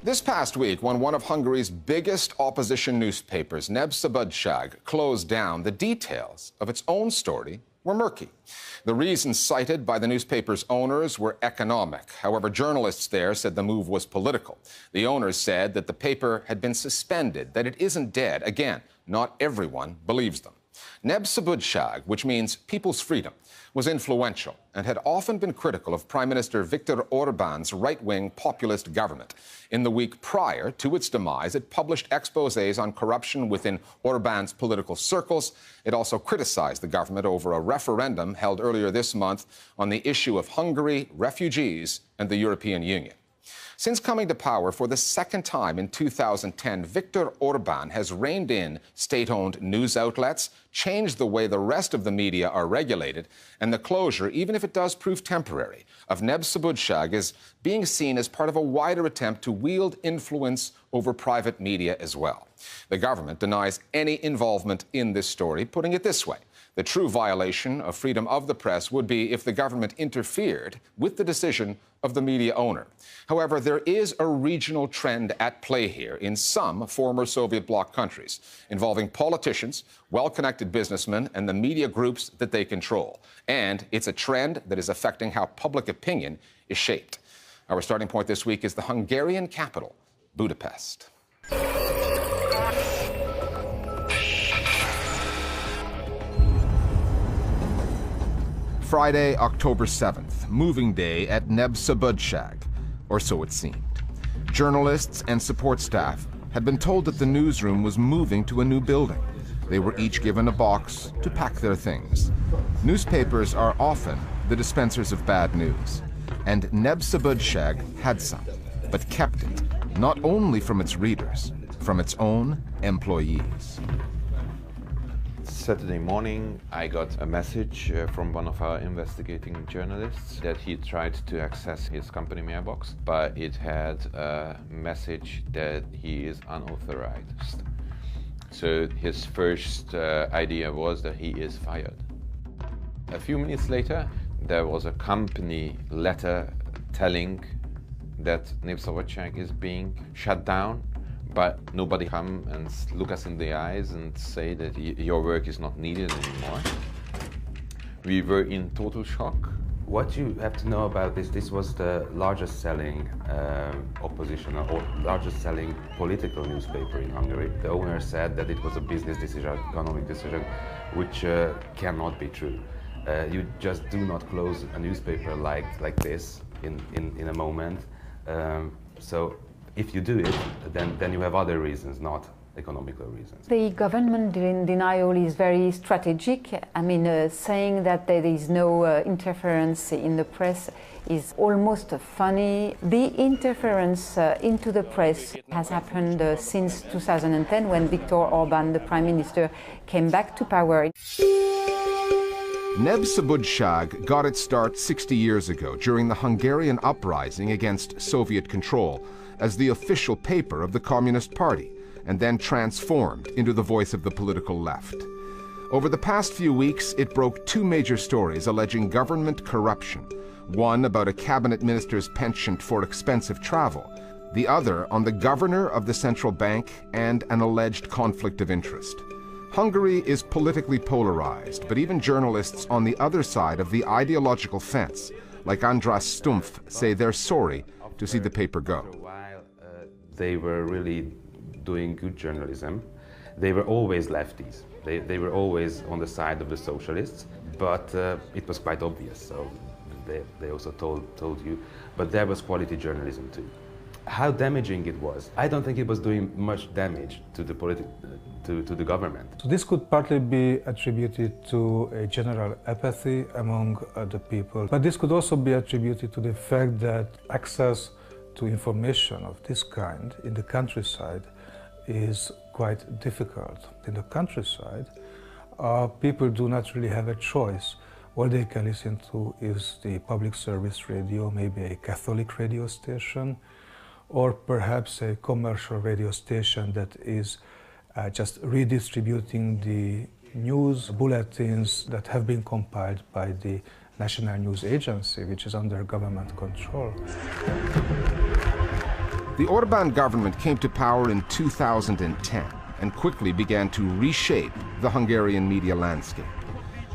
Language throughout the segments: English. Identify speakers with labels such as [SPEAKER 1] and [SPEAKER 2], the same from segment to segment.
[SPEAKER 1] This past week, when one of Hungary's biggest opposition newspapers, Népszabadság, closed down, the details of its own story were murky. The reasons cited by the newspaper's owners were economic. However, journalists there said the move was political. The owners said that the paper had been suspended, that it isn't dead. Again, not everyone believes them. Népszabadság, which means people's freedom, was influential and had often been critical of Prime Minister Viktor Orbán's right-wing populist government. In the week prior to its demise, it published exposés on corruption within Orbán's political circles. It also criticized the government over a referendum held earlier this month on the issue of Hungary, refugees, and the European Union. Since coming to power for the second time in 2010, Viktor Orbán has reined in state-owned news outlets, changed the way the rest of the media are regulated, and the closure, even if it does prove temporary, of Népszabadság is being seen as part of a wider attempt to wield influence over private media as well. The government denies any involvement in this story, putting it this way. The true violation of freedom of the press would be if the government interfered with the decision of the media owner. However, there is a regional trend at play here in some former Soviet bloc countries, involving politicians, well-connected businessmen, and the media groups that they control. And it's a trend that is affecting how public opinion is shaped. Our starting point this week is the Hungarian capital, Budapest. Friday, October 7th, moving day at Népszabadság, or so it seemed. Journalists and support staff had been told that the newsroom was moving to a new building. They were each given a box to pack their things. Newspapers are often the dispensers of bad news, and Népszabadság had some, but kept it, not only from its readers, from its own employees.
[SPEAKER 2] Saturday morning, I got a message from one of our investigating journalists that he tried to access his company mailbox, but it had a message that he is unauthorized. So his first idea was that he is fired. A few minutes later, there was a company letter telling that Népszabadság is being shut down, but nobody come and look us in the eyes and say that your work is not needed anymore. We were in total shock.
[SPEAKER 3] What you have to know about this was the largest selling opposition or largest selling political newspaper in Hungary. The owner said that it was a business decision, economic decision, which cannot be true. You just do not close a newspaper like this in a moment. So if you do it, then you have other reasons, not economical reasons.
[SPEAKER 4] The government denial is very strategic. I mean, saying that there is no interference in the press is almost funny. The interference into the press has happened since 2010, when Viktor Orbán, the Prime Minister, came back to power.
[SPEAKER 1] Népszabadság got its start 60 years ago during the Hungarian uprising against Soviet control as the official paper of the Communist Party, and then transformed into the voice of the political left. Over the past few weeks, it broke two major stories alleging government corruption, one about a cabinet minister's penchant for expensive travel, the other on the governor of the central bank and an alleged conflict of interest. Hungary is politically polarized, but even journalists on the other side of the ideological fence, like András Stumpf, say they're sorry to see the paper go.
[SPEAKER 3] They were really doing good journalism. They were always lefties. They were always on the side of the socialists, but it was quite obvious, so they also told you. But there was quality journalism too. How damaging it was, I don't think it was doing much damage to the to the government.
[SPEAKER 5] So this could partly be attributed to a general apathy among the people, but this could also be attributed to the fact that access to information of this kind in the countryside is quite difficult. In the countryside, people do not really have a choice. All they can listen to is the public service radio, maybe a Catholic radio station, or perhaps a commercial radio station that is just redistributing the news bulletins that have been compiled by the National News Agency, which is under government control.
[SPEAKER 1] The Orbán government came to power in 2010 and quickly began to reshape the Hungarian media landscape.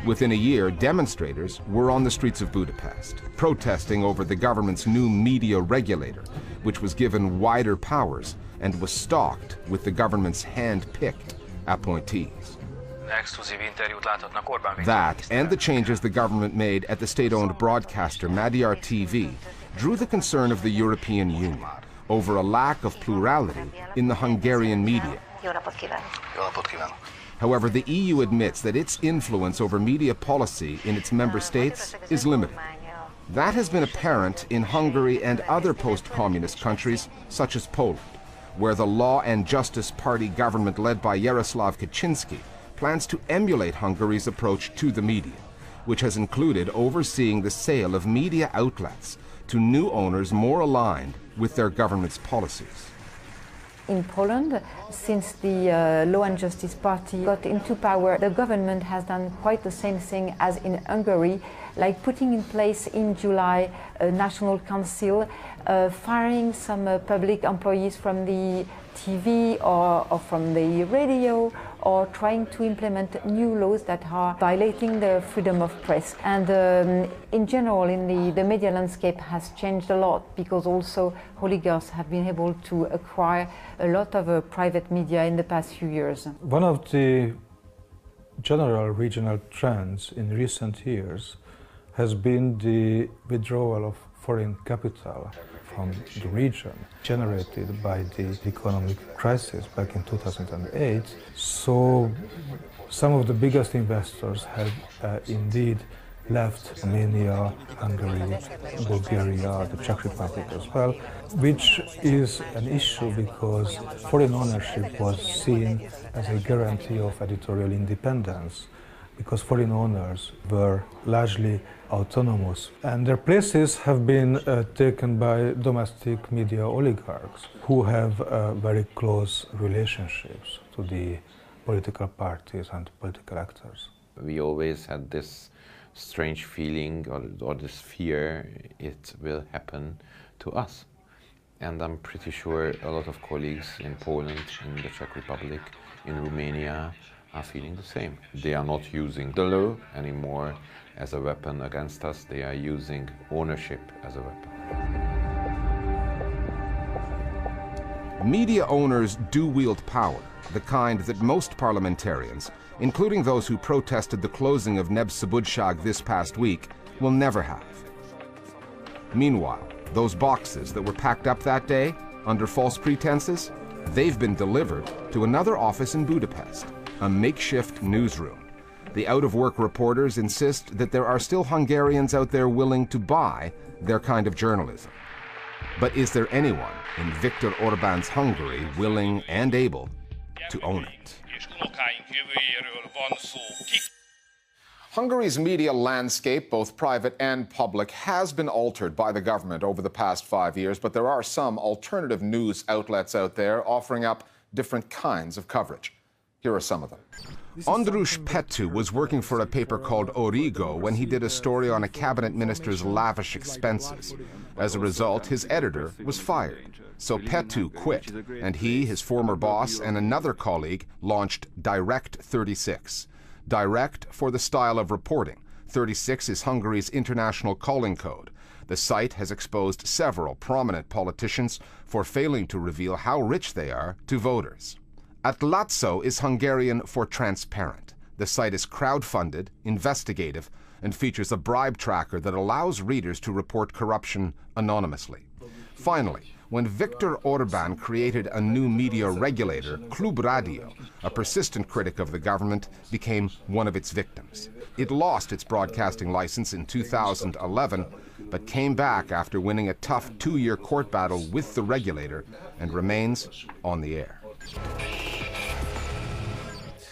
[SPEAKER 1] Within a year, demonstrators were on the streets of Budapest, protesting over the government's new media regulator, which was given wider powers and was stocked with the government's hand-picked appointees. That, and the changes the government made at the state-owned broadcaster Magyar TV, drew the concern of the European Union over a lack of plurality in the Hungarian media. However, the EU admits that its influence over media policy in its member states is limited. That has been apparent in Hungary and other post-communist countries, such as Poland, where the Law and Justice Party government led by Jaroslaw Kaczynski plans to emulate Hungary's approach to the media, which has included overseeing the sale of media outlets to new owners more aligned with their government's policies.
[SPEAKER 4] In Poland, since the Law and Justice Party got into power, the government has done quite the same thing as in Hungary, like putting in place in July a national council, firing some public employees from the TV or from the radio, or trying to implement new laws that are violating the freedom of press. And in general, the media landscape has changed a lot, because also oligarchs have been able to acquire a lot of private media in the past few years.
[SPEAKER 5] One of the general regional trends in recent years has been the withdrawal of foreign capital from the region, generated by the economic crisis back in 2008. So some of the biggest investors have indeed left Romania, Hungary, Bulgaria, the Czech Republic as well, which is an issue because foreign ownership was seen as a guarantee of editorial independence, because foreign owners were largely autonomous, and their places have been taken by domestic media oligarchs who have very close relationships to the political parties and political actors.
[SPEAKER 2] We always had this strange feeling or this fear it will happen to us. And I'm pretty sure a lot of colleagues in Poland, in the Czech Republic, in Romania are feeling the same. They are not using the law anymore as a weapon against us, they are using ownership as a weapon.
[SPEAKER 1] Media owners do wield power, the kind that most parliamentarians, including those who protested the closing of Neb Szabadság this past week, will never have. Meanwhile, those boxes that were packed up that day under false pretenses, they've been delivered to another office in Budapest, a makeshift newsroom. The out-of-work reporters insist that there are still Hungarians out there willing to buy their kind of journalism. But is there anyone in Viktor Orbán's Hungary willing and able to own it? Hungary's media landscape, both private and public, has been altered by the government over the past 5 years, but there are some alternative news outlets out there offering up different kinds of coverage. Here are some of them. Andrus Pettu was working for a paper called Origo when he did a story on a cabinet minister's lavish expenses. As a result, his editor was fired. So Pettu quit, and he, his former boss, and another colleague launched Direct 36. Direct for the style of reporting. 36 is Hungary's international calling code. The site has exposed several prominent politicians for failing to reveal how rich they are to voters. Atlátszó is Hungarian for transparent. The site is crowd-funded, investigative, and features a bribe tracker that allows readers to report corruption anonymously. Finally, when Viktor Orbán created a new media regulator, Klub Radio, a persistent critic of the government, became one of its victims. It lost its broadcasting license in 2011, but came back after winning a tough 2-year court battle with the regulator and remains on the air.